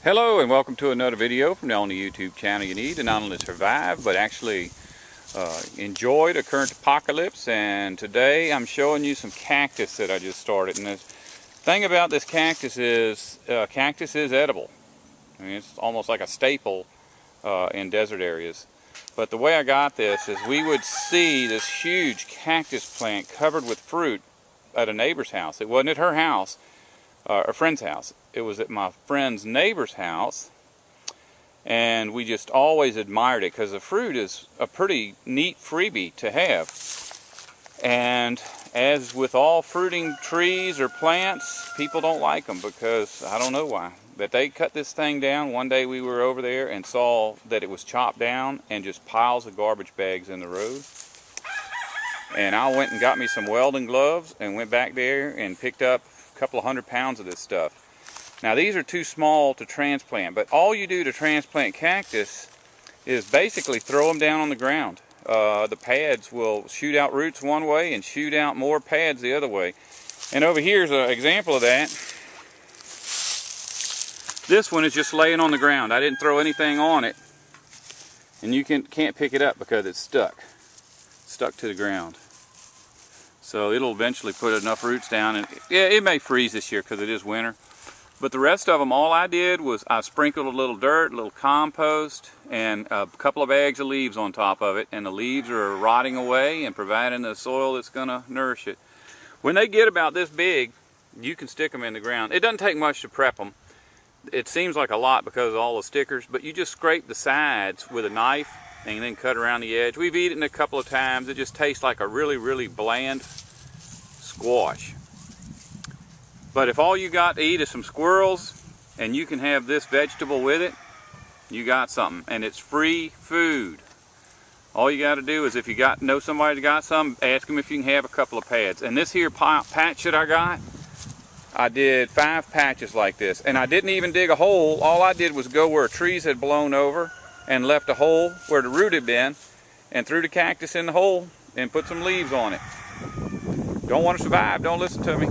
Hello and welcome to another video from the only YouTube channel you need to not only survive but actually enjoy the current apocalypse. And today I'm showing you some cactus that I just started. And the thing about this cactus is edible. I mean, it's almost like a staple in desert areas. But the way I got this is we would see this huge cactus plant covered with fruit at a neighbor's house. It wasn't at her house, a friend's house. It was at my friend's neighbor's house, and we just always admired it because the fruit is a pretty neat freebie to have. And as with all fruiting trees or plants, people don't like them because I don't know why. But they cut this thing down. One day we were over there and saw that it was chopped down and just piles of garbage bags in the road. And I went and got me some welding gloves and went back there and picked up a couple of 100 pounds of this stuff. Now these are too small to transplant, but all you do to transplant cactus is basically throw them down on the ground. The pads will shoot out roots one way and shoot out more pads the other way. And over here is an example of that. This one is just laying on the ground. I didn't throw anything on it, and you can't pick it up because it's stuck to the ground. So it'll eventually put enough roots down, and yeah, it may freeze this year because it is winter. But the rest of them, all I did was I sprinkled a little dirt, a little compost, and a couple of bags of leaves on top of it. And the leaves are rotting away and providing the soil that's going to nourish it. When they get about this big, you can stick them in the ground. It doesn't take much to prep them. It seems like a lot because of all the stickers, but you just scrape the sides with a knife and then cut around the edge. We've eaten it a couple of times. It just tastes like a really, really bland squash. But if all you got to eat is some squirrels and you can have this vegetable with it, you got something. And it's free food. All you got to do is if you know somebody that got some, ask them if you can have a couple of pads. And this here patch that I got, I did 5 patches like this. And I didn't even dig a hole. All I did was go where trees had blown over and left a hole where the root had been and threw the cactus in the hole and put some leaves on it. Don't want to survive, don't listen to me.